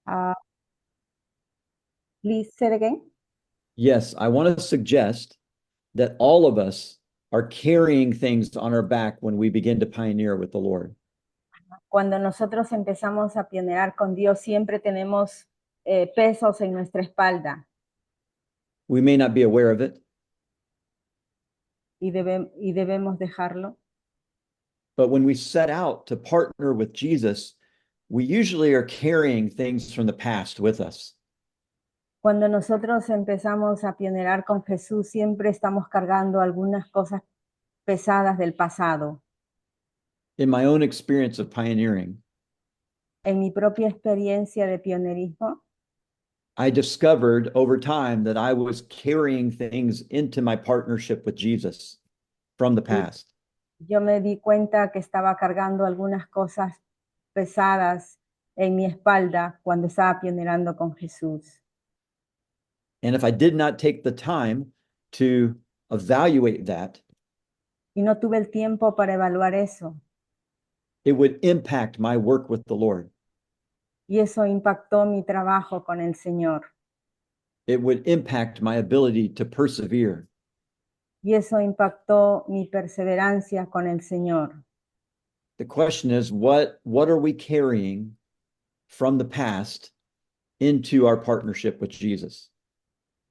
Uh, Please say it again. Yes, I want to suggest that all of us are carrying things on our back when we begin to pioneer with the Lord. Cuando nosotros empezamos a pionerar con Dios, siempre tenemos pesos en nuestra espalda We may not be aware of it, y debemos dejarlo. but when we set out to partner with Jesus, we usually are carrying things from the past with us. Cuando nosotros empezamos a pionerar con Jesús, siempre estamos cargando algunas cosas pesadas del pasado. In my own experience of pioneering, En mi propia experiencia de pionerismo, I discovered over time that I was carrying things into my partnership with Jesus from the past. yo me di cuenta que estaba cargando algunas cosas pesadas en mi espalda cuando estaba pionerando con Jesús. And if I did not take the time to evaluate that, Y no tuve el tiempo para evaluar eso. it would impact my work with the Lord. Y eso impactó mi trabajo con el Señor. It would impact my ability to persevere. Y eso impactó mi perseverancia con el Señor. The question is, what are we carrying from the past into our partnership with Jesus?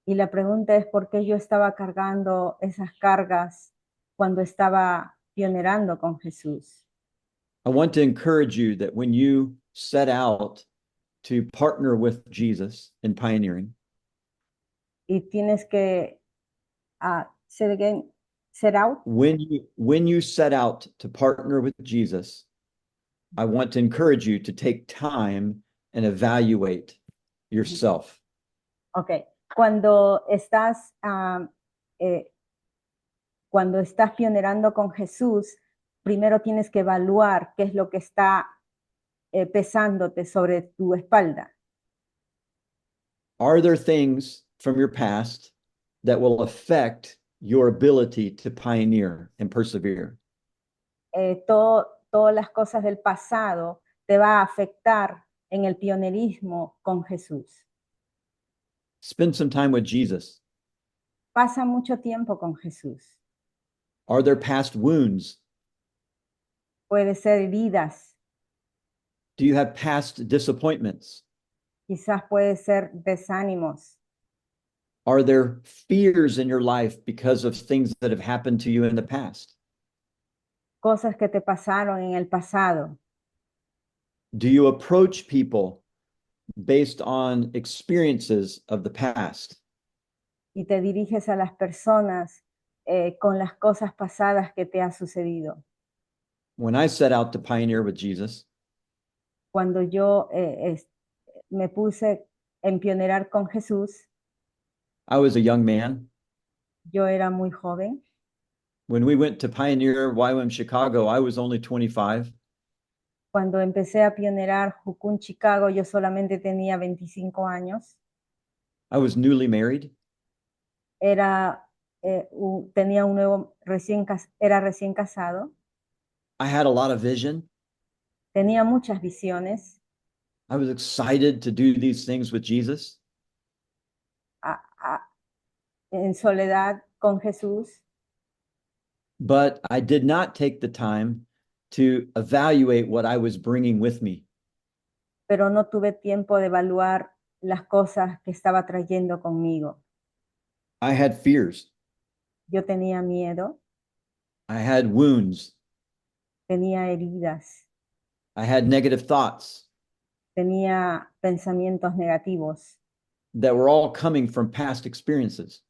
Y la pregunta es por qué yo estaba cargando esas cargas cuando estaba pionerando con Jesús. I want to encourage you that when you set out to partner with Jesus in pioneering, Y tienes que set out. when you set out to partner with Jesus, I want to encourage you to take time and evaluate yourself. Ok, cuando estás, cuando estás pionerando con Jesús, primero tienes que evaluar qué es lo que está pesándote sobre tu espalda. Are there things from your past that will affect your ability to pioneer and persevere? Todas las cosas del pasado te va a afectar en el pionerismo con Jesús. Spend some time with Jesus. Pasa mucho tiempo con Jesús. Are there past wounds? Puede ser heridas, Do you have past disappointments? quizás puede ser desánimos. Are there fears in your life because of things that have happened to you in the past? Cosas que te pasaron en el pasado. Do you approach people based on experiences of the past? Y te diriges a las personas con las cosas pasadas que te ha sucedido. When I set out to pioneer with Jesus, Cuando yo me puse en pionerar con Jesús, I was a young man. yo era muy joven. When we went to pioneer YWAM Chicago, I was only 25. Cuando empecé a pionerar Jukun, Chicago, yo solamente tenía 25 años. I was newly married. Tenía un nuevo, era recién casado. I had a lot of vision. Tenía muchas visiones. I was excited to do these things with Jesus. En soledad con Jesús. But I did not take the time to evaluate what I was bringing with me. Pero no tuve tiempo de evaluar las cosas que estaba trayendo conmigo. I had fears. Yo tenía miedo. I had wounds. Tenía heridas. I had negative thoughts. Tenía pensamientos negativos. That were all coming from past experiences.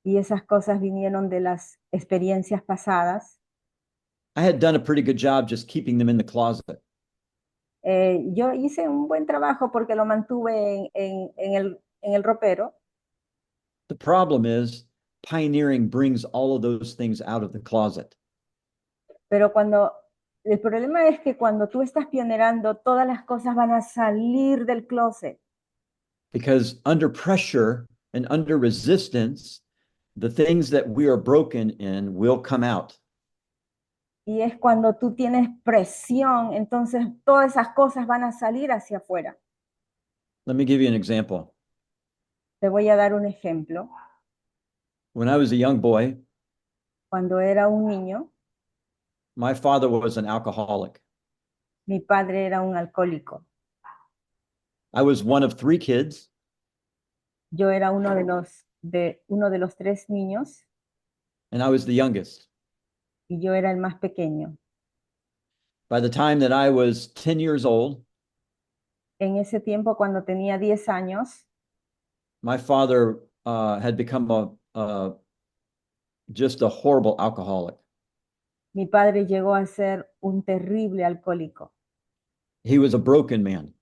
Y esas cosas vinieron de las experiencias pasadas. I had done a pretty good job just keeping them in the closet. Yo hice un buen trabajo porque lo mantuve en el ropero. The problem is, pioneering brings all of those things out of the closet. Pero el problema es que cuando tú estás pionerando, todas las cosas van a salir del closet. Because under pressure and under resistance, the things that we are broken in will come out. Y es cuando tú tienes presión, entonces todas esas cosas van a salir hacia afuera. Let me give you an example. Te voy a dar un ejemplo. When I was a young boy, Cuando era un niño, my father was an alcoholic. mi padre era un alcohólico. I was one of 3 kids, Yo era uno de los 3 niños and I was the youngest. y yo era el más pequeño. By the time that I was 10 years old, En ese tiempo, cuando tenía 10 años, my father had become just a horrible alcoholic. mi padre llegó a ser un terrible alcohólico. He was a broken man.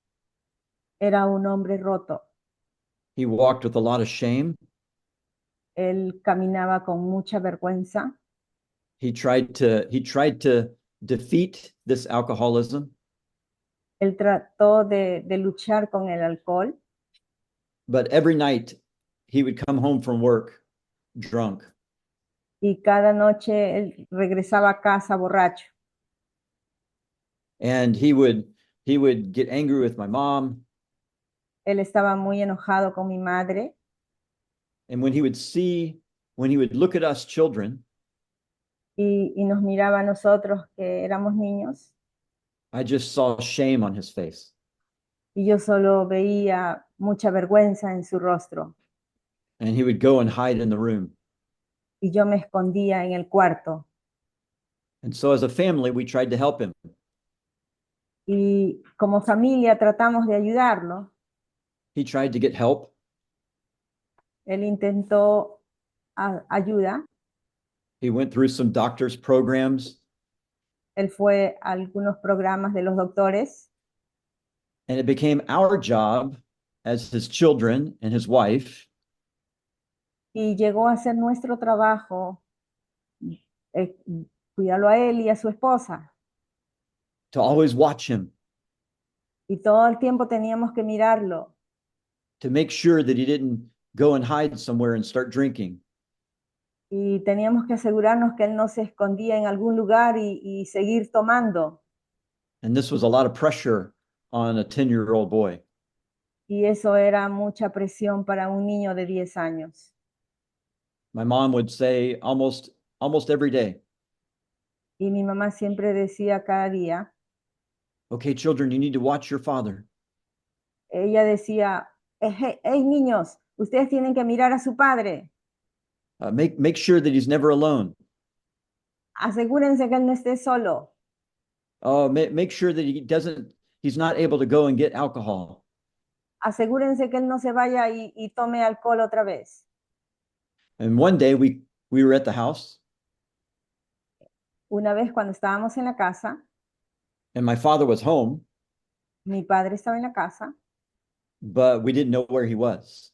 Era un hombre roto. He walked with a lot of shame. Él caminaba con mucha vergüenza. He tried to defeat this alcoholism, Él trató de luchar con el alcohol, but every night he would come home from work drunk. y cada noche él regresaba a casa borracho. And he would get angry with my mom. Él estaba muy enojado con mi madre, And when he would look at us children, y nos miraba a nosotros que éramos niños, I just saw shame on his face. y yo solo veía mucha vergüenza en su rostro, And he would go and hide in the room. y yo me escondía en el cuarto. And so as a family, we tried to help him. Y como familia tratamos de ayudarlo. He tried to get help. Él intentó ayuda. He went through some doctor's programs. Él fue a algunos programas de los doctores. And it became our job as his children and his wife Y llegó a ser nuestro trabajo cuidarlo a él y a su esposa. to always watch him, Y todo el tiempo teníamos que mirarlo, to make sure that he didn't go and hide somewhere and start drinking. y teníamos que asegurarnos que él no se escondía en algún lugar y seguir tomando. And this was a lot of pressure on a 10-year-old boy. Y eso era mucha presión para un niño de 10 años. My mom would say almost every day, Y mi mamá siempre decía cada día, okay, children, you need to watch your father. ella decía, hey niños, ustedes tienen que mirar a su padre. Make sure that he's never alone. Asegúrense que él no esté solo. Make sure that he's not able to go and get alcohol. Asegúrense que él no se vaya y tome alcohol otra vez. And one day we were at the house, Una vez cuando estábamos en la casa, and my father was home, mi padre estaba en la casa, but we didn't know where he was.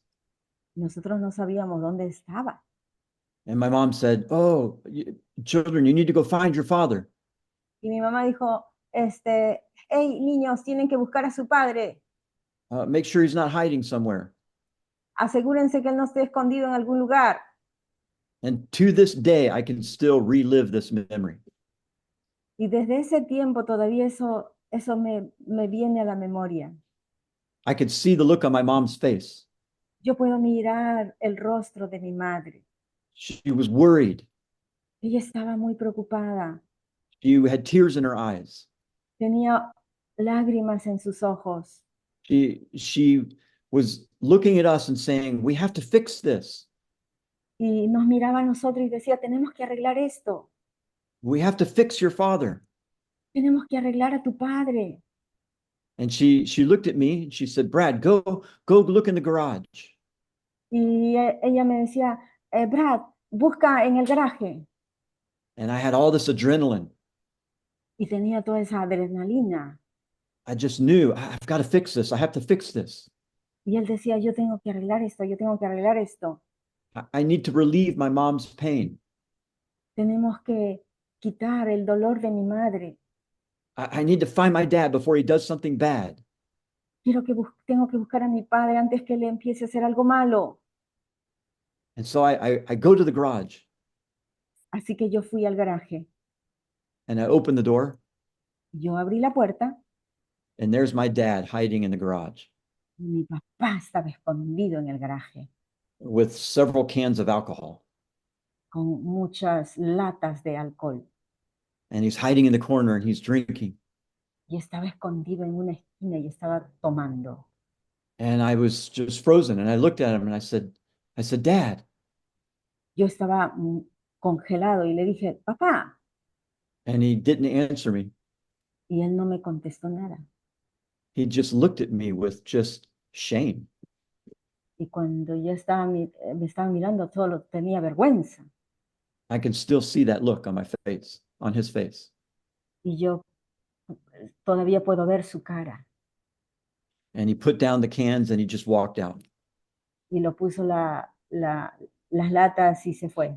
nosotros no sabíamos dónde estaba. And my mom said, "Oh, children, you need to go find your father." Y mi mamá dijo, hey niños, tienen que buscar a su padre. Make sure he's not hiding somewhere. Asegúrense que él no esté escondido en algún lugar. And to this day, I can still relive this memory. Y desde ese tiempo todavía eso me viene a la memoria. I could see the look on my mom's face. Yo puedo mirar el rostro de mi madre. She was worried. Ella estaba muy preocupada. She had tears in her eyes. Tenía lágrimas en sus ojos. She was looking at us and saying, "We have to fix this. Y nos miraba a nosotros y decía, tenemos que arreglar esto. We have to fix your father." Tenemos que arreglar a tu padre. And she looked at me and she said, "Brad, go look in the garage." Y ella me decía, Brad, busca en el garaje. And I had all this adrenaline. Y tenía toda esa adrenalina. I just knew I've got to fix this. I have to fix this. Y él decía, yo tengo que arreglar esto, yo tengo que arreglar esto. I need to relieve my mom's pain. Tenemos que quitar el dolor de mi madre. I need to find my dad before he does something bad. Tengo que buscar a mi padre antes que él empiece a hacer algo malo. And so I go to the garage Así que yo fui al garaje. and I open the door Yo abrí la puerta and there's my dad hiding in the garage. Mi papá estaba escondido en el garaje with several cans of alcohol. con muchas latas de alcohol And he's hiding in the corner and he's drinking. y estaba escondido en una esquina y estaba tomando. And I was just frozen. And I looked at him and I said, Dad. Yo estaba congelado y le dije, papá, And he didn't answer me. y él no me contestó nada. He just looked at me with just shame. Y cuando yo estaba, me estaba mirando, solo tenía vergüenza. I can still see that look on my face, on his face. Y yo todavía puedo ver su cara. And he put down the cans and he just walked out. Y lo puso las latas y se fue.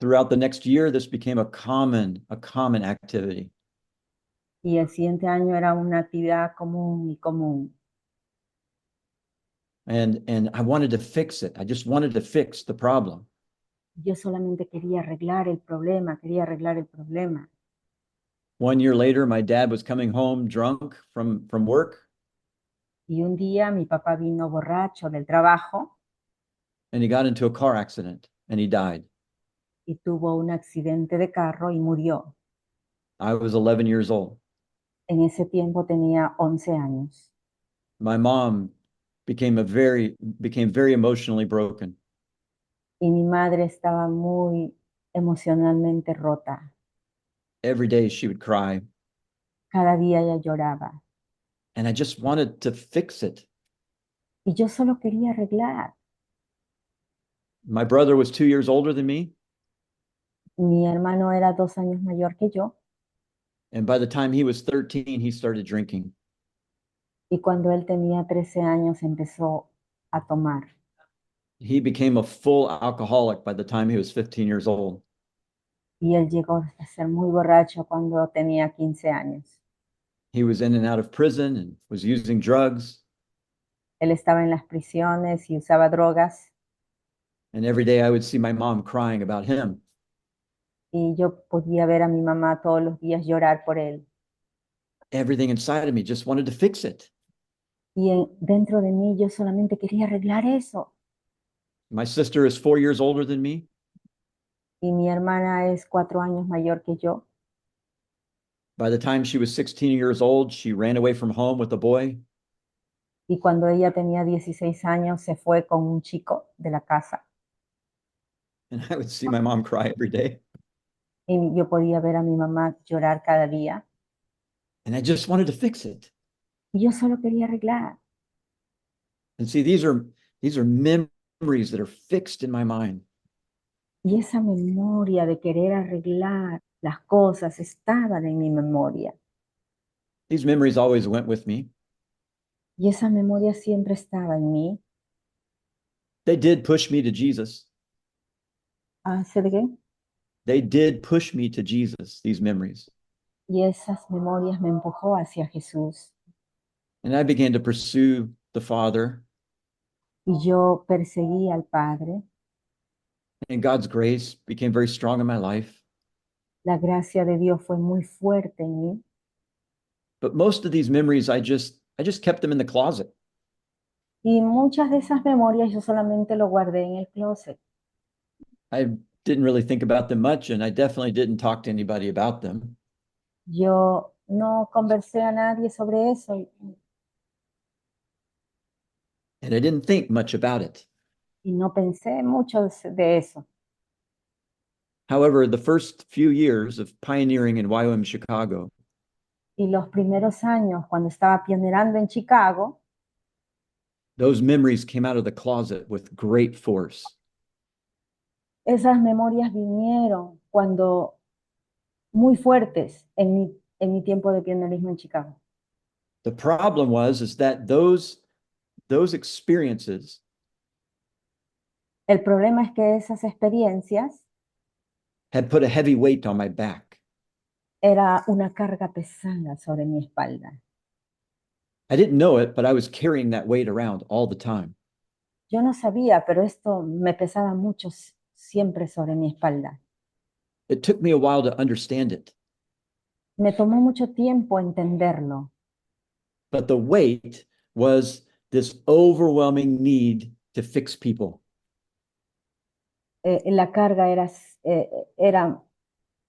Throughout the next year, this became a common activity. Y el siguiente año era una actividad común y común. And I wanted to fix it. I just wanted to fix the problem. Yo solamente quería arreglar el problema, quería arreglar el problema. 1 year later, my dad was coming home drunk from work, Y un día mi papá vino borracho del trabajo and he got into a car accident and he died. y tuvo un accidente de carro y murió. I was 11 years old. En ese tiempo tenía 11 años. My mom became very emotionally broken. Y mi madre estaba muy emocionalmente rota. Every day she would cry, Cada día ella lloraba. and I just wanted to fix it. Y yo solo quería arreglar. My brother was 2 years older than me, Mi hermano era 2 años mayor que yo. and by the time he was 13, he started drinking. Y cuando él tenía 13 años empezó a tomar. He became a full alcoholic by the time he was 15 years old. Y él llegó a ser muy borracho cuando tenía 15 años. He was in and out of prison and was using drugs. Él estaba en las prisiones y usaba drogas. And every day I would see my mom crying about him. Y yo podía ver a mi mamá todos los días llorar por él. Everything inside of me just wanted to fix it. Y dentro de mí yo solamente quería arreglar eso. My sister is 4 years older than me. Y mi hermana es 4 años mayor que yo. By the time she was 16 years old, she ran away from home with a boy. Y cuando ella tenía 16 años se fue con un chico de la casa. And I would see my mom cry every day. Y yo podía ver a mi mamá llorar cada día. And I just wanted to fix it. Y yo solo quería arreglar. And see, these are memories that are fixed in my mind. Y esa memoria de querer arreglar las cosas estaban en mi memoria. These memories always went with me. Y esa memoria siempre estaba en mí. They did push me to Jesus. ¿Hace de qué? They did push me to Jesus, these memories. Y esas memorias me empujó hacia Jesús. And I began to pursue the Father. Y yo perseguí al Padre. And God's grace became very strong in my life. La gracia de Dios fue muy fuerte en mí. But most of these memories, I just kept them in the closet. Y muchas de esas memorias yo solamente lo guardé en el closet. I didn't really think about them much, and I definitely didn't talk to anybody about them. Yo no conversé a nadie sobre eso And I didn't think much about it. y no pensé mucho de eso. However, the first few years of pioneering in YWAM Chicago, Y los primeros años, cuando estaba pionerando en Chicago, those memories came out of the closet with great force. esas memorias vinieron cuando muy fuertes en mi tiempo de pionerismo en Chicago. The problem is that those experiences El problema es que esas experiencias had put a heavy weight on my back. era una carga pesada sobre mi espalda. I didn't know it, but I was carrying that weight around all the time. Yo no sabía, pero esto me pesaba mucho siempre sobre mi espalda. It took me a while to understand it, Me tomó mucho tiempo entenderlo, but the weight was this overwhelming need to fix people. La carga era,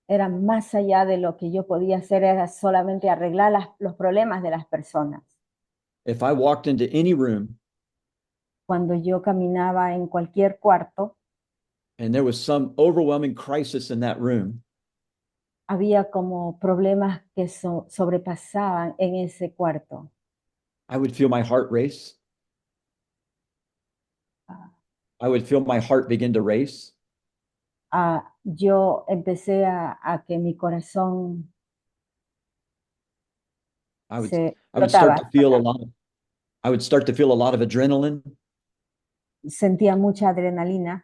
era más allá de lo que yo podía hacer, era solamente arreglar los problemas de las personas. If I walked into any room Cuando yo caminaba en cualquier cuarto, and there was some overwhelming crisis in that room, había como problemas que sobrepasaban en ese cuarto. I would feel my heart race. I would feel my heart begin to race. Yo empecé a que mi corazón I would se I would start explotaba. to feel a lot of I would start to feel a lot of adrenaline, Sentía mucha adrenalina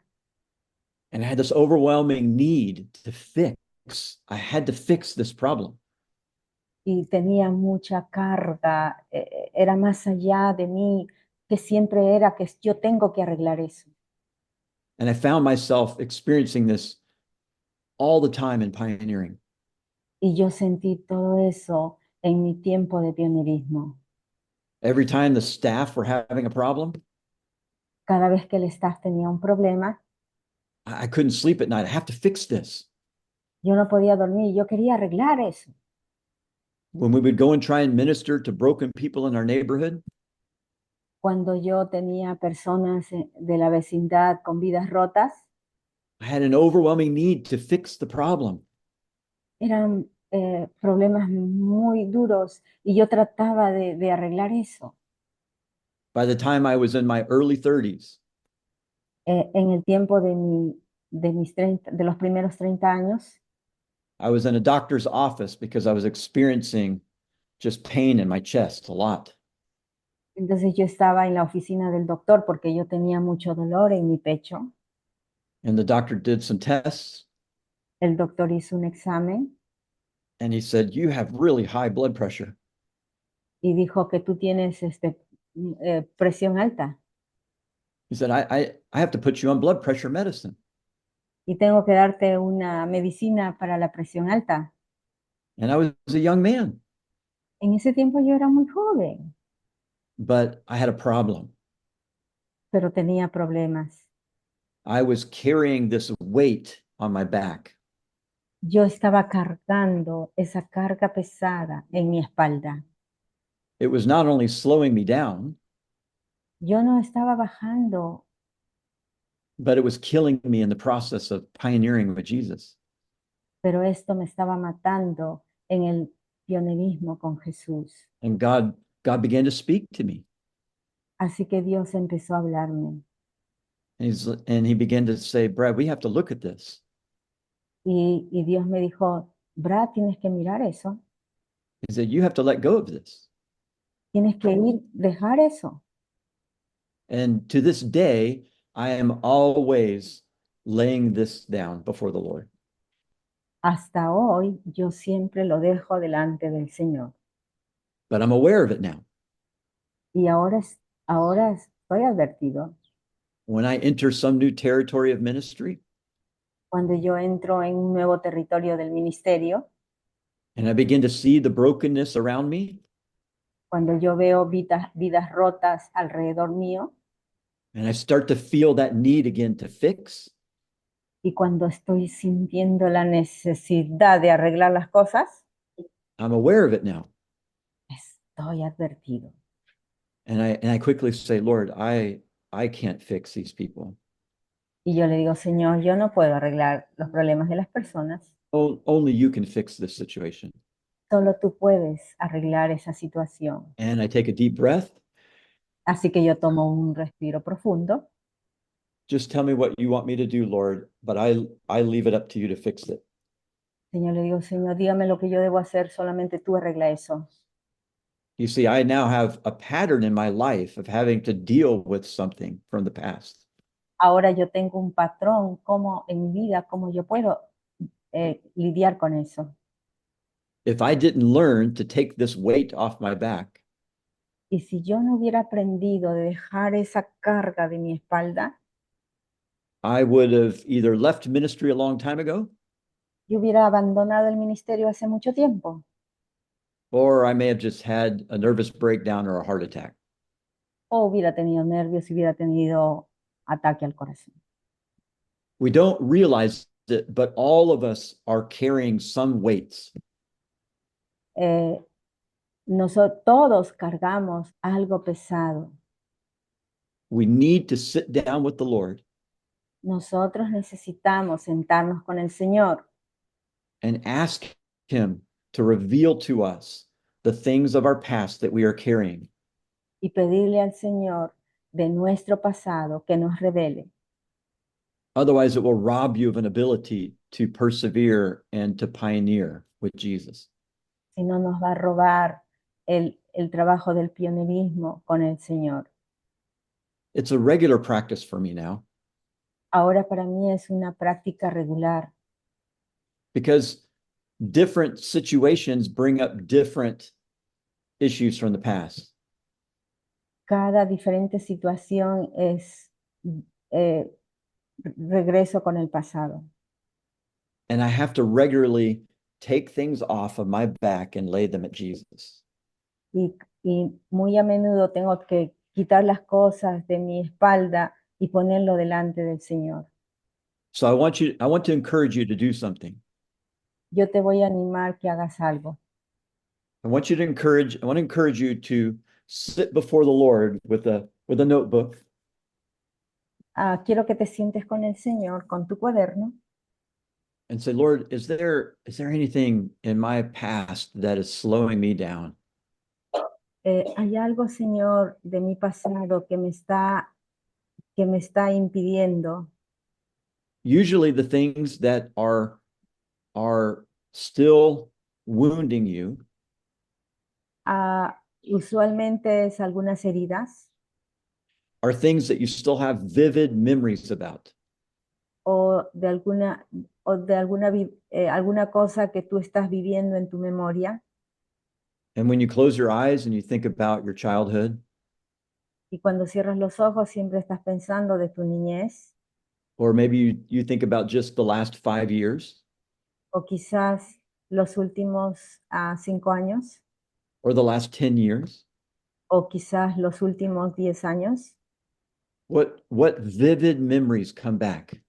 and I had this overwhelming need to fix. I had to fix this problem. y tenía mucha carga. Era más allá de mí, que siempre era que yo tengo que arreglar eso. And I found myself experiencing this all the time in pioneering. Y yo sentí todo eso en mi tiempo de pionerismo. Every time the staff were having a problem, Cada vez que el staff tenía un problema, I couldn't sleep at night. I have to fix this. yo no podía dormir, yo quería arreglar eso. When we would go and try and minister to broken people in our neighborhood, Cuando yo tenía personas de la vecindad con vidas rotas, I had an overwhelming need to fix the problem. eran problemas muy duros y yo trataba de arreglar eso. By the time I was in my early 30s, En el tiempo de los primeros 30 años, I was in a doctor's office because I was experiencing just pain in my chest a lot. entonces yo estaba en la oficina del doctor porque yo tenía mucho dolor en mi pecho. And the doctor did some tests El doctor hizo un examen and he said, "You have really high blood pressure." y dijo que tú tienes presión alta He said, I have to put you on blood pressure medicine. y tengo que darte una medicina para la presión alta. And I was a young man, En ese tiempo yo era muy joven, but I had a problem. pero tenía problemas. I was carrying this weight on my back. Yo estaba cargando esa carga pesada en mi espalda. It was not only slowing me down, Yo no estaba bajando, but it was killing me in the process of pioneering with Jesus. pero esto me estaba matando en el pionerismo con Jesús. And God began to speak to me. Así que Dios empezó a hablarme And he began to say, "Brad, we have to look at this." y Dios me dijo, Brad, tienes que mirar eso, He said, "You have to let go of this." tienes que dejar eso. And to this day, I am always laying this down before the Lord. Hasta hoy yo siempre lo dejo delante del Señor. But I'm aware of it now. Y ahora estoy advertido. When I enter some new territory of ministry Cuando yo entro en un nuevo territorio del ministerio, and I begin to see the brokenness around me, cuando yo veo vidas rotas alrededor mío, and I start to feel that need again to fix, y cuando estoy sintiendo la necesidad de arreglar las cosas, I'm aware of it now. estoy advertido. And I quickly say, "Lord, I can't fix these people. Y yo le digo, Señor, yo no puedo arreglar los problemas de las personas. Only you can fix this situation." Solo tú puedes arreglar esa situación. And I take a deep breath. Así que yo tomo un respiro profundo. Just tell me what you want me to do, Lord, but I leave it up to you to fix it. Señor, le digo, Señor, dígame lo que yo debo hacer, solamente tú arregla eso. You see, I now have a pattern in my life of having to deal with something from the past. Ahora yo tengo un patrón como en mi vida, cómo yo puedo lidiar con eso. If I didn't learn to take this weight off my back, Y si yo no hubiera aprendido de dejar esa carga de mi espalda, I would have either left ministry a long time ago, yo hubiera abandonado el ministerio hace mucho tiempo. or I may have just had a nervous breakdown or a heart attack. o hubiera tenido nervios, hubiera tenido ataque al corazón. We don't realize it, but all of us are carrying some weights. Eh, todos cargamos algo pesado. We need to sit down with the Lord Nosotros necesitamos sentarnos con el Señor and ask Him to reveal to us the things of our past that we are carrying. y pedirle al Señor de nuestro pasado que nos revele. Otherwise, it will rob you of an ability to persevere and to pioneer with Jesus. Si no, nos va a robar el trabajo del pionerismo con el Señor. It's a regular practice for me now Ahora para mí es una práctica regular because different situations bring up different issues from the past. cada diferente situación es eh, regreso con el pasado. And I have to regularly take things off of my back and lay them at Jesus. Y muy a menudo tengo que quitar las cosas de mi espalda y ponerlo delante del Señor. So I want to encourage you to do something. Yo te voy a animar que hagas algo. I want to encourage you to sit before the Lord with a notebook Quiero que te sientes con el Señor, con tu cuaderno, and say, Lord, is there anything in my past that is slowing me down? ¿hay algo, Señor, de mi pasado que me está impidiendo? Usually the things that are still wounding you Usualmente es algunas heridas are things that you still have vivid memories about. o de alguna cosa que tú estás viviendo en tu memoria. And when you close your eyes and you think about your childhood, Y cuando cierras los ojos siempre estás pensando de tu niñez, or maybe you think about just the last 5 years o quizás los últimos 5 años, or the last 10 years, o quizás los últimos 10 años. what vivid memories come back?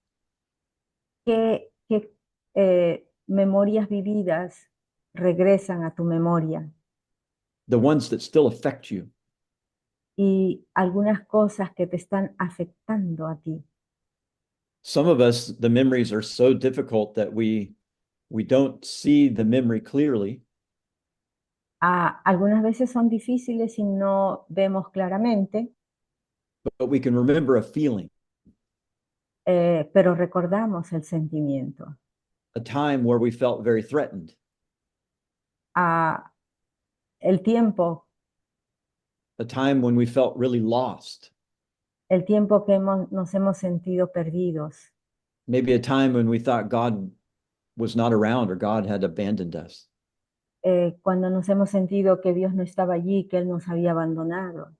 ¿Qué memorias vividas regresan a tu memoria? The ones that still affect you. Y algunas cosas que te están afectando a ti. Some of us, the memories are so difficult that we don't see the memory clearly. Algunas veces son difíciles y no vemos claramente, but we can remember a feeling, pero recordamos el sentimiento. a time where we felt very threatened, El tiempo, a time when we felt really lost, el tiempo que nos hemos sentido perdidos. maybe a time when we thought God was not around or God had abandoned us, Cuando nos hemos sentido que Dios no estaba allí, que Él nos había abandonado.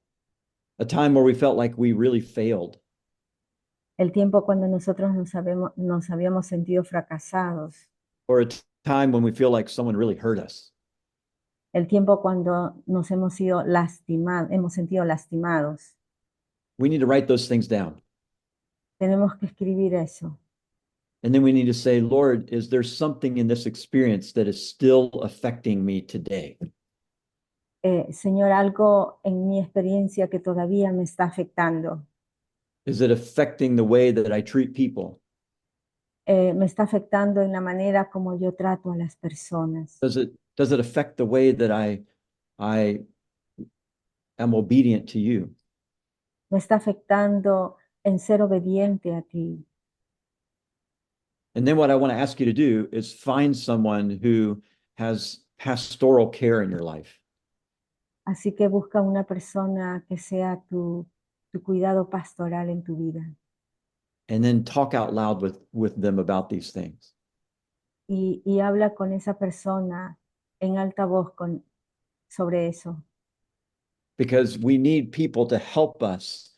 a time where we felt like we really failed, El tiempo cuando nosotros nos habíamos sentido fracasados. or a time when we feel like someone really hurt us. El tiempo cuando nos hemos sentido lastimados. We need to write those things down. Tenemos que escribir eso. And then we need to say, Lord, is there something in this experience that is still affecting me today? Señor, algo en mi experiencia que todavía me está afectando. Is it affecting the way that I treat people? Me está afectando en la manera como yo trato a las personas. Does it affect the way that I am obedient to you? Me está afectando en ser obediente a ti. And then what I want to ask you to do is find someone who has pastoral care in your life. Así que busca una persona que sea tu cuidado pastoral en tu vida. And then talk out loud with them about these things. Y habla con esa persona en alta voz sobre eso. Because we need people to help us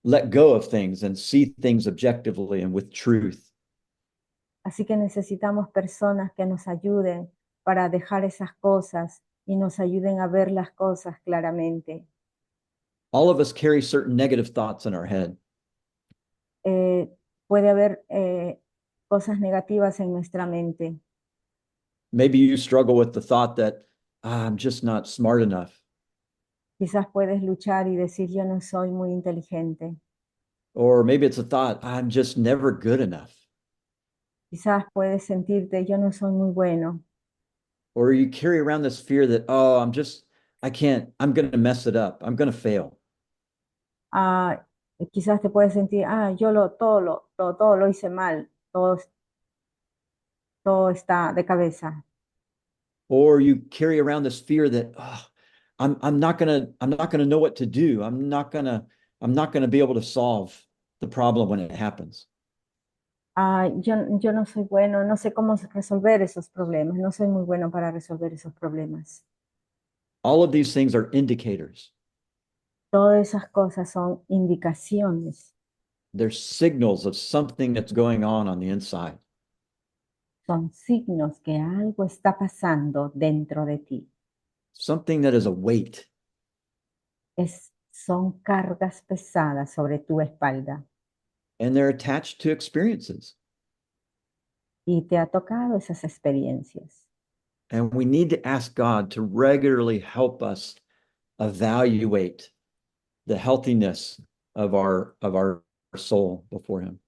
let go of things and see things objectively and with truth. Así que necesitamos personas que nos ayuden para dejar esas cosas y nos ayuden a ver las cosas claramente. All of us carry certain negative thoughts in our head. Puede haber cosas negativas en nuestra mente. Maybe you struggle with the thought that I'm just not smart enough. Quizás puedes luchar y decir, yo no soy muy inteligente. Or maybe it's a thought, I'm just never good enough. Quizás puedes sentirte, yo no soy muy bueno. Or you carry around this fear that, oh, I'm going to mess it up. I'm going to fail. Ah, quizás te puedes sentir, todo lo hice mal, todo está de cabeza. Or you carry around this fear that, oh, I'm not gonna know what to do. I'm not gonna be able to solve the problem when it happens. Yo no soy bueno, no sé cómo resolver esos problemas, no soy muy bueno para resolver esos problemas. All of these things are indicators. Todas esas cosas son indicaciones, They're signals of something that's going on the inside. son signos que algo está pasando dentro de ti. Something that is a weight. Son cargas pesadas sobre tu espalda. And they're attached to experiences. Y te ha tocado esas experiencias. And we need to ask God to regularly help us evaluate the healthiness of our soul before Him.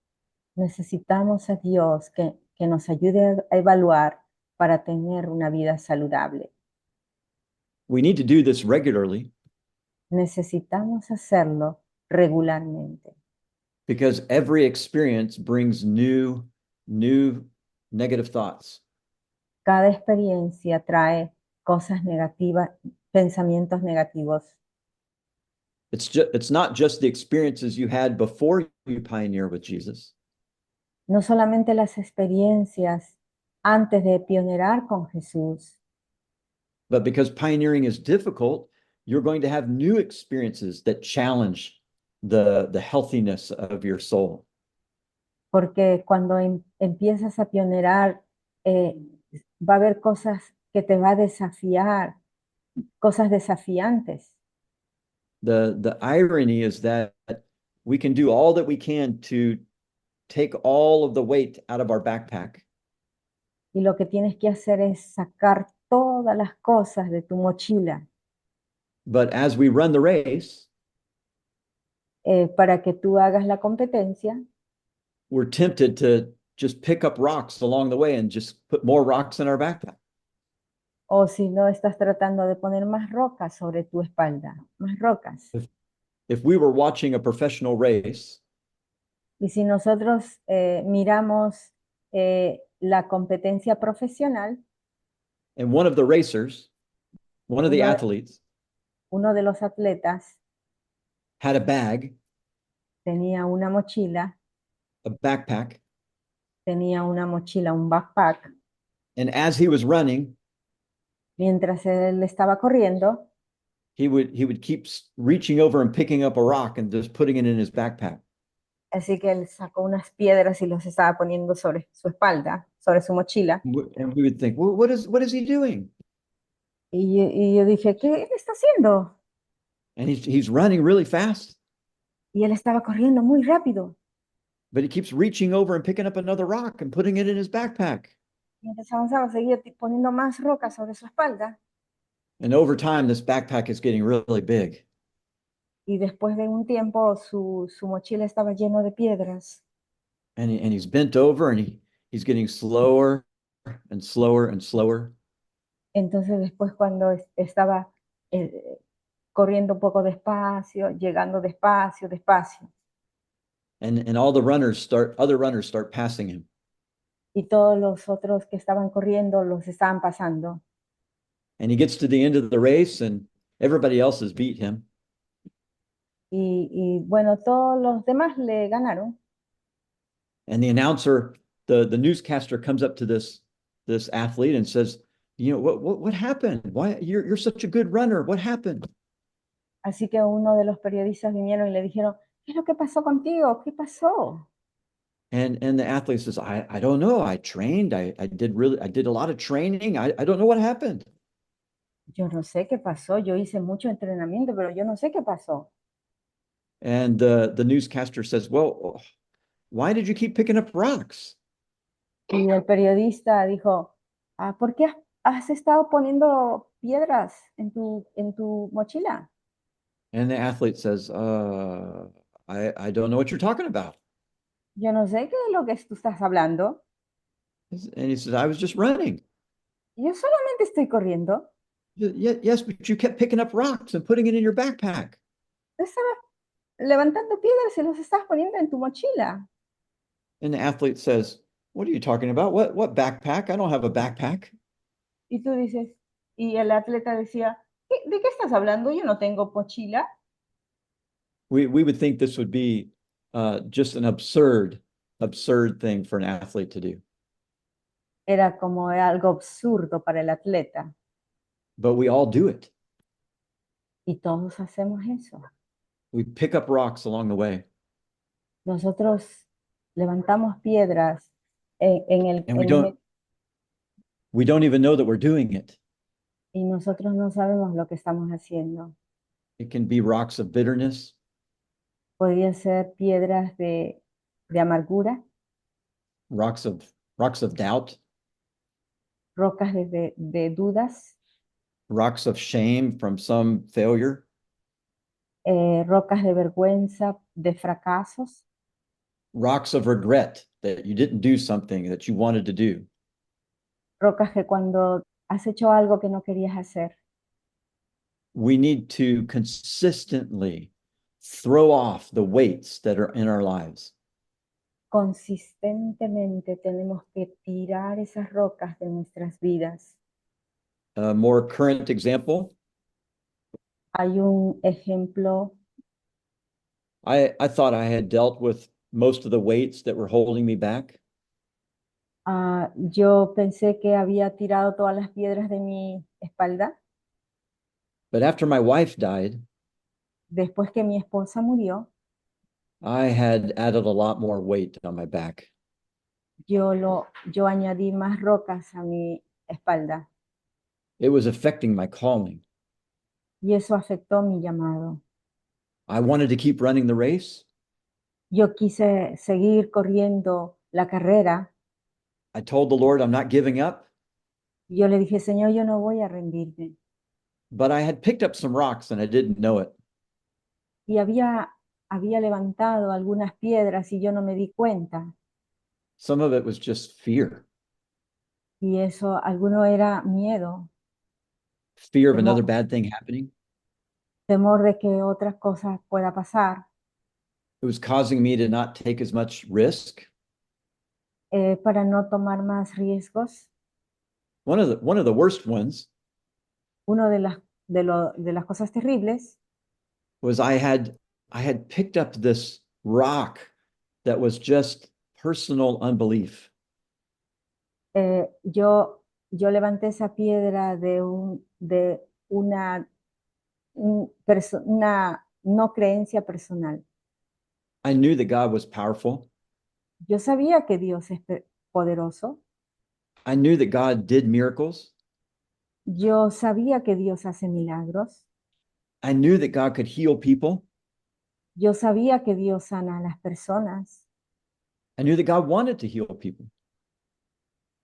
Necesitamos a Dios que nos ayude a evaluar para tener una vida saludable. We need to do this regularly. Necesitamos hacerlo regularmente. Because every experience brings new negative thoughts. Cada experiencia trae cosas negativas, pensamientos negativos. It's not just the experiences you had before you pioneer with Jesus. No solamente las experiencias antes de pionerar con Jesús. But because pioneering is difficult, you're going to have new experiences that challenge the healthiness of your soul. Porque cuando empiezas a pionerar, va a haber cosas que te va a desafiar, cosas desafiantes. The irony is that we can do all that we can to take all of the weight out of our backpack. Y lo que tienes que hacer es sacar todas las cosas de tu mochila. But as we run the race, para que tú hagas la competencia, we're tempted to just pick up rocks along the way and just put more rocks in our backpack. o si no estás tratando de poner más rocas sobre tu espalda, más rocas. If we were watching a professional race, Y si nosotros miramos la competencia profesional, and one of the racers, one of the Uno de- athletes, uno de los atletas had a bag, tenía una mochila, a backpack, un backpack. and as he was running, Mientras él estaba corriendo, he would keep reaching over and picking up a rock and just putting it in his backpack. así que él sacó unas piedras y los estaba poniendo sobre su espalda, sobre su mochila. And we would think, well, what is he doing? Y yo dije, ¿qué él está haciendo? And he's running really fast, Y él estaba corriendo muy rápido. but he keeps reaching over and picking up another rock and putting it in his backpack. Mientras avanzaba, seguía poniendo más rocas sobre su espalda. And over time, this backpack is getting really big. Y después de un tiempo, su mochila estaba lleno de piedras. And he's bent over and he's getting slower and slower and slower. Entonces después cuando estaba corriendo un poco despacio, llegando despacio, despacio. And all the other runners start passing him. Y todos los otros que estaban corriendo los estaban pasando. And he gets to the end of the race and everybody else has beat him. Y bueno, todos los demás le ganaron. And the announcer, the newscaster comes up to this athlete and says, you know, what happened? Why you're such a good runner? What happened? Así que uno de los periodistas vinieron y le dijeron, ¿qué es lo que pasó contigo? ¿Qué pasó? And the athlete says, I don't know. I trained. I did a lot of training. I don't know what happened. Yo no sé qué pasó. Yo hice mucho entrenamiento, pero yo no sé qué pasó. And the newscaster says, well, why did you keep picking up rocks? Y el periodista dijo, ¿por qué has estado poniendo piedras en tu mochila? And the athlete says, I don't know what you're talking about. Yo no sé qué es lo que tú estás hablando. And he says, I was just running. Yo solamente estoy corriendo. Yes, but you kept picking up rocks and putting it in your backpack. Tú estabas levantando piedras y los estabas poniendo en tu mochila. And the athlete says, what are you talking about? What backpack? I don't have a backpack. Y tú dices, y el atleta decía, ¿de qué estás hablando? Yo no tengo mochila. We would think this would be just an absurd thing for an athlete to do. Era como algo absurdo para el atleta. But we all do it. Y todos hacemos eso. We pick up rocks along the way. Nosotros levantamos piedras And we don't even know that we're doing it. y nosotros no sabemos lo que estamos haciendo. It can be rocks of bitterness. Podría ser piedras de amargura, rocks of doubt, rocas de dudas, rocks of shame from some failure, rocas de vergüenza, de fracasos, rocks of regret that you didn't do something that you wanted to do. rocas que cuando has hecho algo que no querías hacer. We need to consistently throw off the weights that are in our lives. Consistentemente tenemos que tirar esas rocas de nuestras vidas. A more current example, Hay un ejemplo. I thought I had dealt with most of the weights that were holding me back. Yo pensé que había tirado todas las piedras de mi espalda. But after my wife died, Después que mi esposa murió, I had added a lot more weight on my back. yo añadí más rocas a mi espalda It was affecting my calling. y eso afectó mi llamado. I wanted to keep running the race. Yo quise seguir corriendo la carrera. I told the Lord, I'm not giving up. Yo le dije, Señor, yo no voy a rendirme. But I had picked up some rocks and I didn't know it. Y había levantado algunas piedras y yo no me di cuenta. Some of it was just fear, Y eso, alguno era miedo, fear of another temor, bad thing happening. temor de que otras cosas pueda pasar, It was causing me to not take as much risk. para no tomar más riesgos. One of the worst ones Una de las cosas terribles was I had picked up this rock that was just personal unbelief. yo levanté esa piedra de una no creencia personal. I knew that God was powerful. Yo sabía que Dios es poderoso. I knew that God did miracles. Yo sabía que Dios hace milagros. I knew that God could heal people. Yo sabía que Dios sana a las personas. I knew that God wanted to heal people.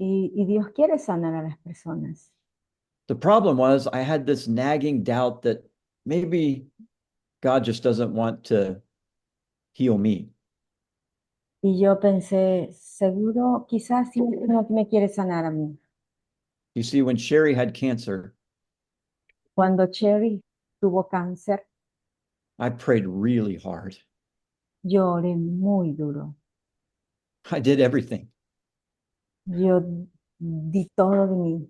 Y Dios quiere sanar a las personas. The problem was I had this nagging doubt that maybe God just doesn't want to heal me. Y yo pensé, seguro, quizás sí no me quiere sanar a mí. You see, when Sherry had cancer, Cuando Cherry tuvo cáncer, I prayed really hard. yo oré muy duro. I did everything. Yo di todo de mí.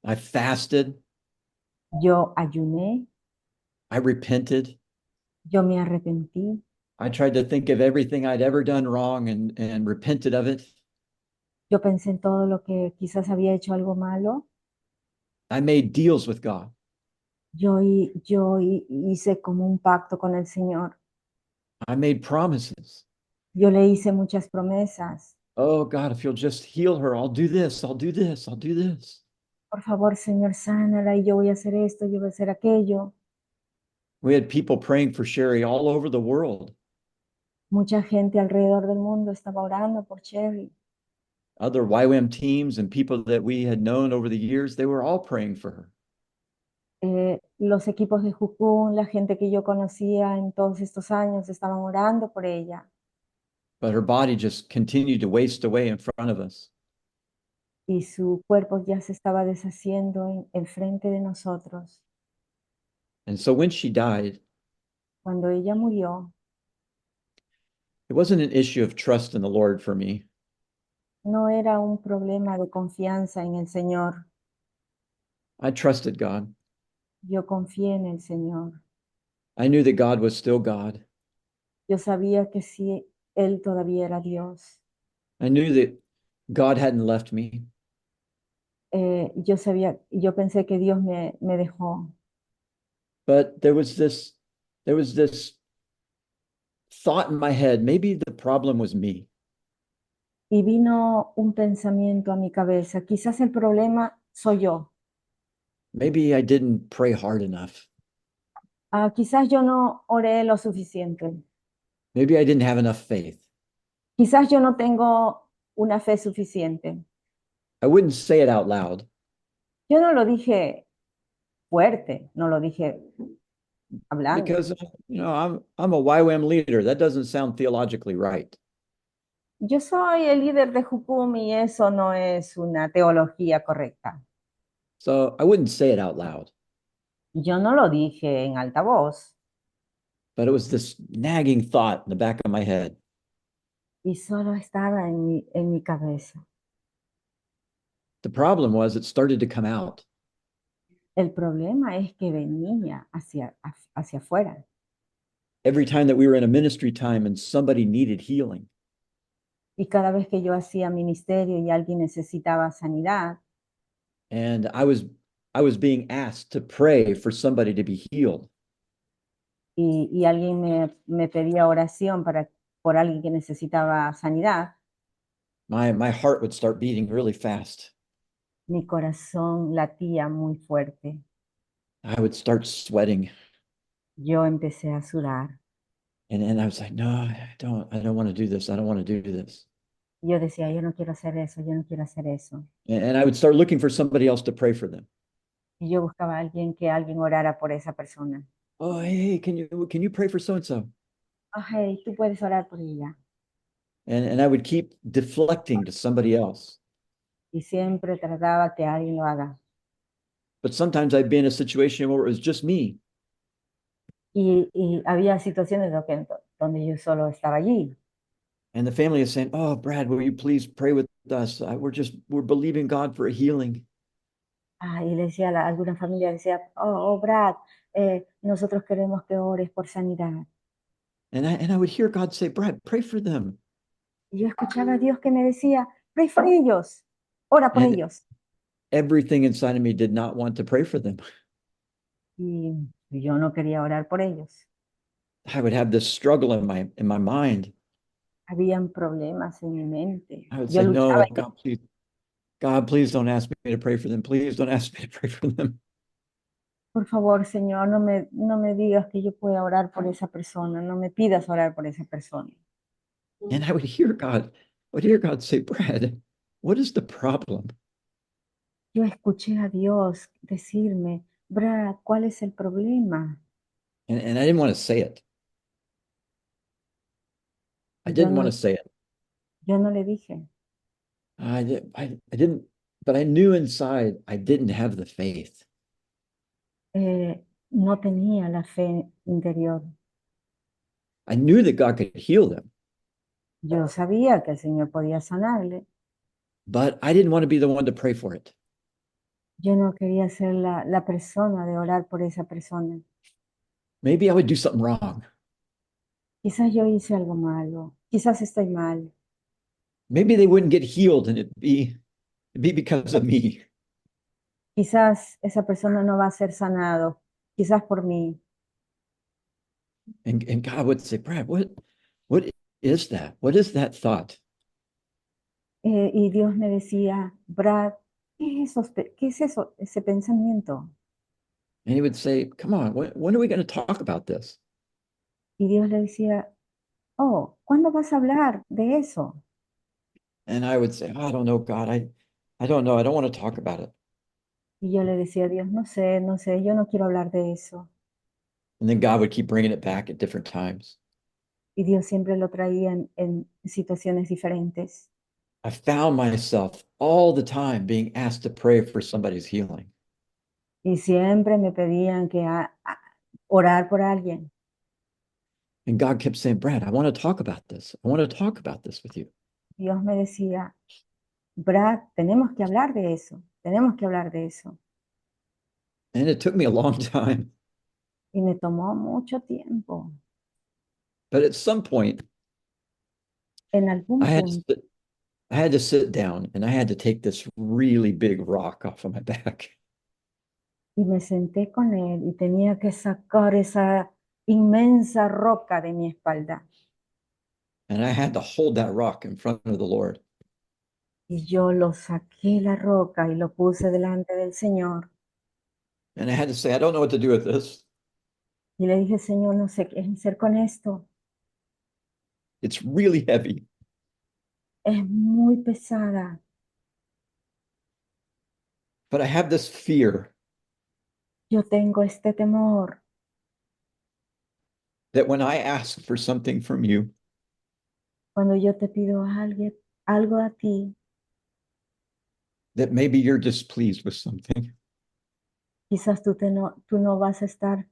I fasted. Yo ayuné. I repented. Yo me arrepentí. I tried to think of everything I'd ever done wrong and repented of it. Yo pensé en todo lo que quizás había hecho algo malo. I made deals with God. Yo hice como un pacto con el Señor. I made promises. Yo le hice muchas promesas. Oh God, if you'll just heal her, I'll do this, I'll do this, I'll do this. Por favor, Señor, sánala y yo voy a hacer esto, yo voy a hacer aquello. We had people praying for Sherry all over the world. Mucha gente alrededor del mundo estaba orando por Sherry. Other YWAM teams and people that we had known over the years, they were all praying for her. Los equipos de Jukun, la gente que yo conocía en todos estos años estaban orando por ella. But her body just continued to waste away in front of us. Y su cuerpo ya se estaba deshaciendo en frente de nosotros. And so when she died, Cuando ella murió, it wasn't an issue of trust in the Lord for me. no era un problema de confianza en el Señor. I trusted God. Yo confié en el Señor. I knew that God was still God. Yo sabía que sí, Él todavía era Dios. I knew that God hadn't left me. Yo pensé que Dios me dejó. But there was this thought in my head, maybe the problem was me. Y vino un pensamiento a mi cabeza, quizás el problema soy yo. Maybe I didn't pray hard enough. Quizás yo no oré lo suficiente. Maybe I didn't have enough faith. Quizás yo no tengo una fe suficiente. I wouldn't say it out loud. Yo no lo dije fuerte, no lo dije hablando. Because I'm a YWAM leader. That doesn't sound theologically right. Yo soy el líder de Jukum y eso no es una teología correcta. So I wouldn't say it out loud. Yo no lo dije en alta voz. But it was this nagging thought in the back of my head. Y solo estaba en mi cabeza. The problem was it started to come out. El problema es que venía hacia afuera. Every time that we were in a ministry time and somebody needed healing, Y cada vez que yo hacía ministerio y alguien necesitaba sanidad, and I was being asked to pray for somebody to be healed, y alguien me pedía oración por alguien que necesitaba sanidad, my heart would start beating really fast. mi corazón latía muy fuerte. I would start sweating. Yo empecé a sudar. And I was like, no, I don't want to do this. I don't want to do this. Yo decía, yo no quiero hacer eso, yo no quiero hacer eso. And I would start looking for somebody else to pray for them. Y yo buscaba a alguien orara por esa persona. Oh, hey, can you pray for so-and-so? Oh, hey, tú puedes orar por ella. And I would keep deflecting to somebody else. Y siempre trataba que alguien lo haga. But sometimes I'd be in a situation where it was just me. Y había situaciones donde yo solo estaba allí. And the family is saying, oh, Brad, will you please pray with us? We're believing God for a healing. Y le decía alguna familia decía, oh Brad, nosotros queremos que ores por sanidad. And I would hear God say, Brad, pray for them. Y yo escuchaba a Dios que me decía, pray for ellos, ora por ellos. Everything inside of me did not want to pray for them. Y yo no quería orar por ellos. I would have this struggle in my mind. Habían problemas en mi mente. I would Yo say, no, luchaba. God, please don't ask me to pray for them. Please don't ask me to pray for them. Por favor, Señor, no me digas que yo pueda orar por esa persona. No me pidas orar por esa persona. And I would hear God say, Brad, what is the problem? Yo escuché a Dios decirme, Brad, ¿cuál es el problema? And I didn't want to say it. I didn't want to say it. Yo no le dije. I didn't, but I knew inside I didn't have the faith. No tenía la fe interior. I knew that God could heal them. Yo sabía que el Señor podía sanarle. But I didn't want to be the one to pray for it. Yo no quería ser la persona de orar por esa persona. Maybe I would do something wrong. Quizás yo hice algo malo. Quizás estoy mal. Maybe they wouldn't get healed and it'd be because of me. Quizás esa persona no va a ser sanado. Quizás por mí. And God would say, Brad, what is that? What is that thought? Y Dios me decía, Brad, ¿qué es eso, ese pensamiento? And he would say, come on, when are we going to talk about this? Y Dios le decía, oh, ¿cuándo vas a hablar de eso? And I would say, oh, I don't know, God. I don't know. I don't want to talk about it. Y yo le decía a Dios, no sé, no sé, yo no quiero hablar de eso. And then God would keep bringing it back at different times. Y Dios siempre lo traía en situaciones diferentes. I found myself all the time being asked to pray for somebody's healing. Y siempre me pedían que orar por alguien. And God kept saying, Brad, I want to talk about this. I want to talk about this with you. Dios me decía, Brad, tenemos que hablar de eso, tenemos que hablar de eso. And it took me a long time. Y me tomó mucho tiempo. But at some point, En I algún had to punto, sit, I had to sit down and I had to take this really big rock off of my back. y me senté con él y tenía que sacar esa inmensa roca de mi espalda. And I had to hold that rock in front of the Lord. Y yo lo saqué la roca y lo puse delante del Señor. And I had to say, I don't know what to do with this. Y le dije, Señor, no sé qué hacer con esto. It's really heavy. Es muy pesada. But I have this fear Yo tengo este temor that when I ask for something from you, cuando yo te pido a alguien, algo a ti. that maybe you're displeased with something. Quizás tú no vas a estar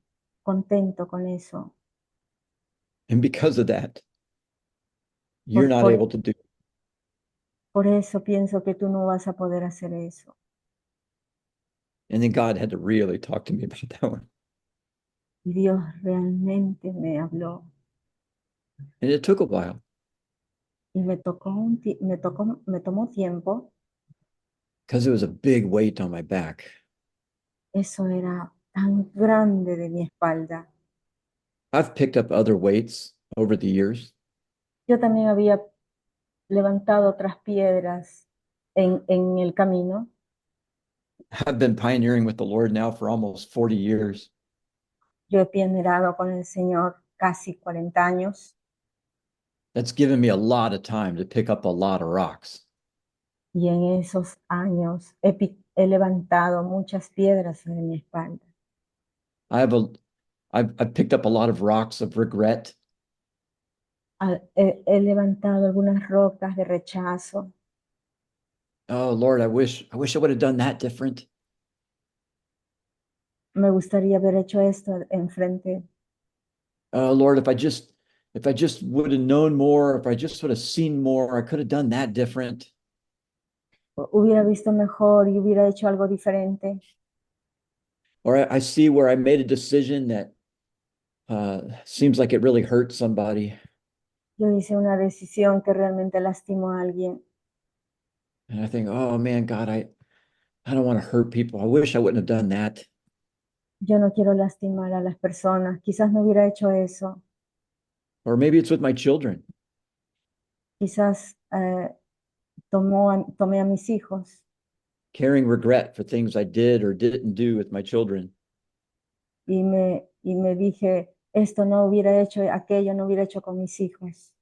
contento con eso. And because of that, you're not Por able to do it. Por eso pienso que tú no vas a poder hacer eso. And then God had to really talk to me about that one. Y Dios realmente me habló. And it took a while Y me tomó tiempo. because it was a big weight on my back. Eso era tan grande de mi espalda. I've picked up other weights over the years, Yo también había levantado otras piedras en el camino. I've been pioneering with the Lord now for almost 40 years. Yo he pionerado con el Señor casi 40 años. That's given me a lot of time to pick up a lot of rocks. Y en esos años he levantado muchas piedras en mi espalda. I've picked up a lot of rocks of regret. He levantado algunas rocas de rechazo. Oh Lord, I wish I would have done that different. Me gustaría haber hecho esto enfrente. Oh Lord, if I just would have known more, if I just would have seen more, I could have done that different. Hubiera visto mejor y hubiera hecho algo diferente. Or I see where I made a decision that seems like it really hurt somebody. Yo hice una decisión que realmente lastimó a alguien. And I think, oh man, God, I don't want to hurt people. I wish I wouldn't have done that. Yo no quiero lastimar a las personas. Quizás no hubiera hecho eso. Or maybe it's with my children. Quizás tomé a mis hijos Carrying regret for things I did or didn't do with my children. y me dije, esto no hubiera hecho, aquello no hubiera hecho con mis hijos.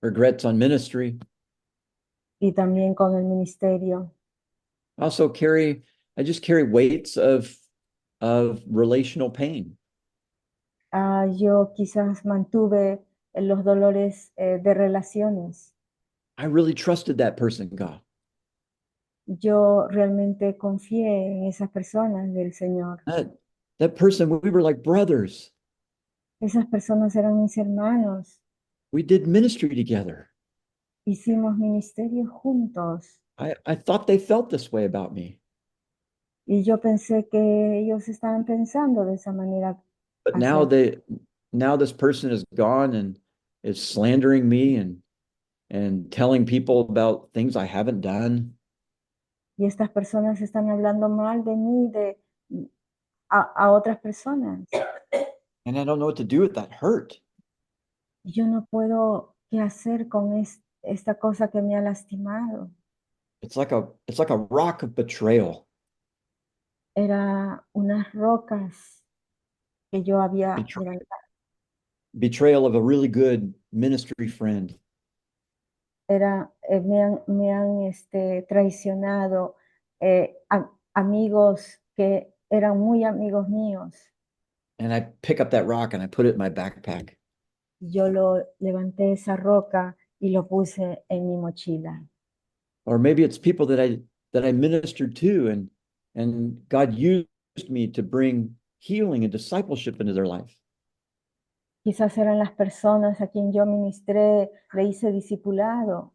Regrets on ministry. Y también con el ministerio. Also I just carry weights of relational pain. Yo quizás mantuve los dolores de relaciones. I really trusted that person, God. Yo realmente confié en esas personas del Señor. That person, we were like brothers. Esas personas eran mis hermanos. We did ministry together. Hicimos ministerio juntos. I thought they felt this way about me. Y yo pensé que ellos estaban pensando de esa manera. But now this person is gone and is slandering me and telling people about things I haven't done. Y estas personas están hablando mal de mí, a otras personas. And I don't know what to do with that hurt. Yo no puedo qué hacer con esta cosa que me ha lastimado. It's like a rock of betrayal. Era unas rocas que yo había Betray- levantado. betrayal of a really good ministry friend. Me han traicionado amigos que eran muy amigos míos. And I pick up that rock and I put it in my backpack. Yo lo levanté esa roca y lo puse en mi mochila. Or maybe it's people that I ministered to, and God used me to bring healing and discipleship into their life. Quizás eran las personas a quien yo ministré, le hice discipulado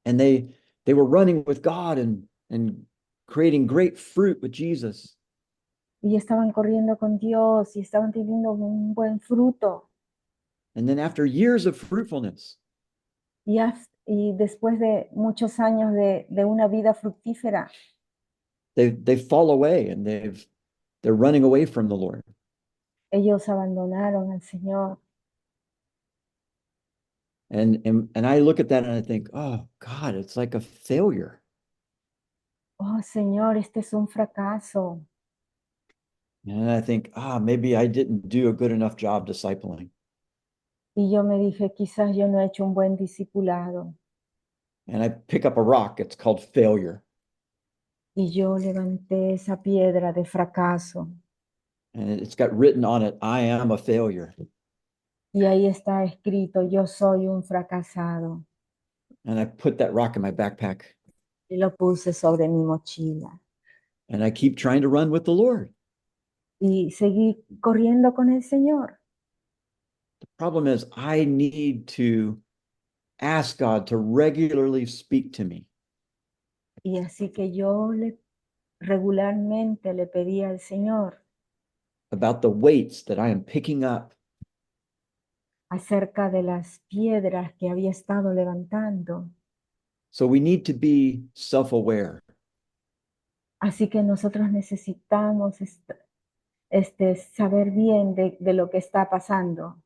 And they were running with God and creating great fruit with Jesus. y estaban corriendo con Dios y estaban teniendo un buen fruto. And then after years of fruitfulness, Y después de muchos años de una vida fructífera, they fall away and they're running away from the Lord. ellos abandonaron al Señor. And I look at that and I think, oh God, it's like a failure. Oh Señor, este es un fracaso. And I think, maybe I didn't do a good enough job discipling. Y yo me dije, quizás yo no he hecho un buen discipulado. And I pick up a rock, it's called failure. Y yo levanté esa piedra de fracaso. And it's got written on it, I am a failure. Y ahí está escrito, yo soy un fracasado. And I put that rock in my backpack Y lo puse sobre mi mochila. and I keep trying to run with the Lord. Y seguí corriendo con el Señor. The problem is, I need to ask God to regularly speak to me Y así que yo regularmente le pedí al Señor about the weights that I am picking up, acerca de las piedras que había estado levantando. so we need to be self-aware. Así que nosotros necesitamos saber bien de lo que está pasando.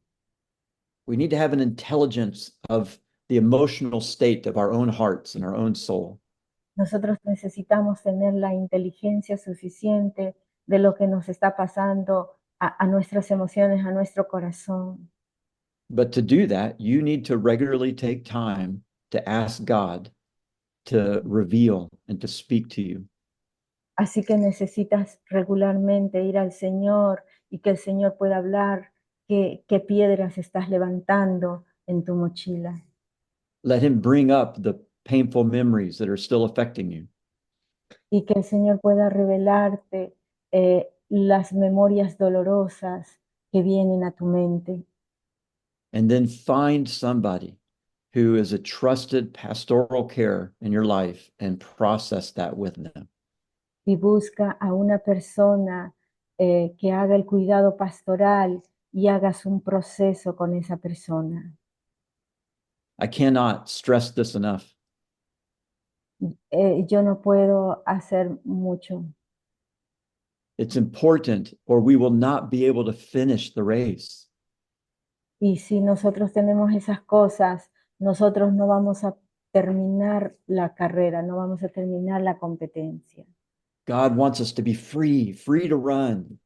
We need to have an intelligence of the emotional state of our own hearts and our own soul. Nosotros necesitamos tener la inteligencia suficiente de lo que nos está pasando a nuestras emociones, a nuestro corazón. But to do that, you need to regularly take time to ask God to reveal and to speak to you. Así que necesitas regularmente ir al Señor y que el Señor pueda hablar qué piedras estás levantando en tu mochila. Let him bring up the painful memories that are still affecting you. Y que el Señor pueda revelarte las memorias dolorosas que vienen a tu mente. And then find somebody who is a trusted pastoral care in your life and process that with them. Y busca a una persona que haga el cuidado pastoral y hagas un proceso con esa persona. I cannot stress this enough. Yo no puedo hacer mucho. It's important, or we will not be able to finish the race. Y si nosotros tenemos esas cosas, nosotros no vamos a terminar la carrera, no vamos a terminar la competencia. God wants us to be free to run.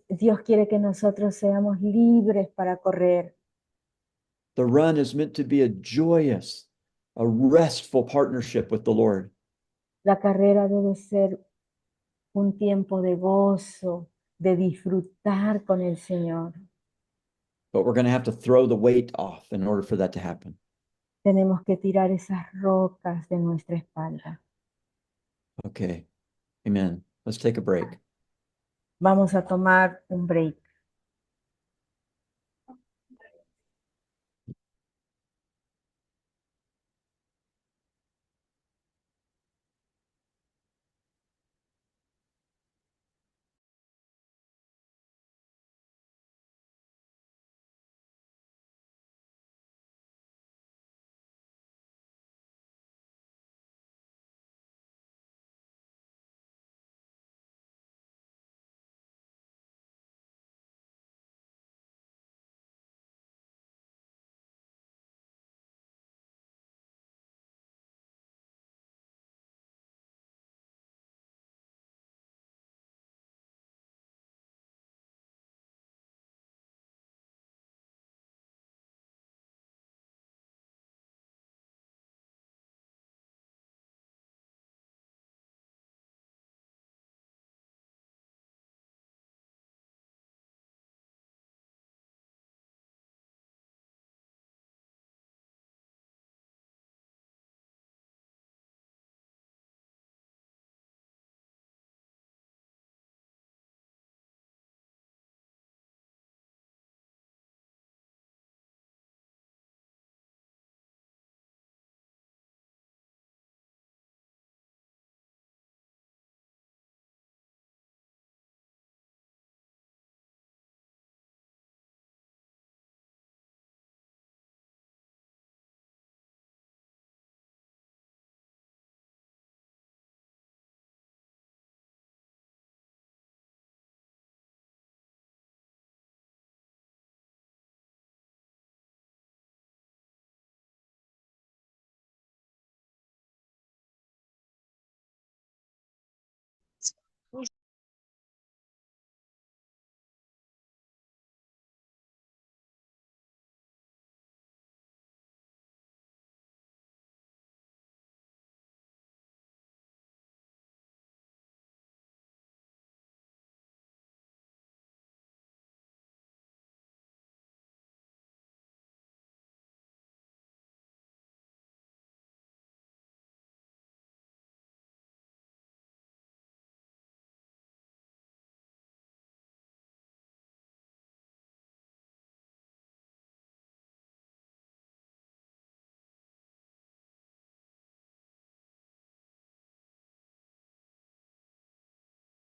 Dios quiere que nosotros seamos libres para correr. The run is meant to be a joyous, a restful partnership with the Lord. La carrera debe ser un tiempo de gozo, de disfrutar con el Señor. But we're going to have to throw the weight off in order for that to happen. Tenemos que tirar esas rocas de nuestra espalda. Okay. Amen. Let's take a break. Vamos a tomar un break.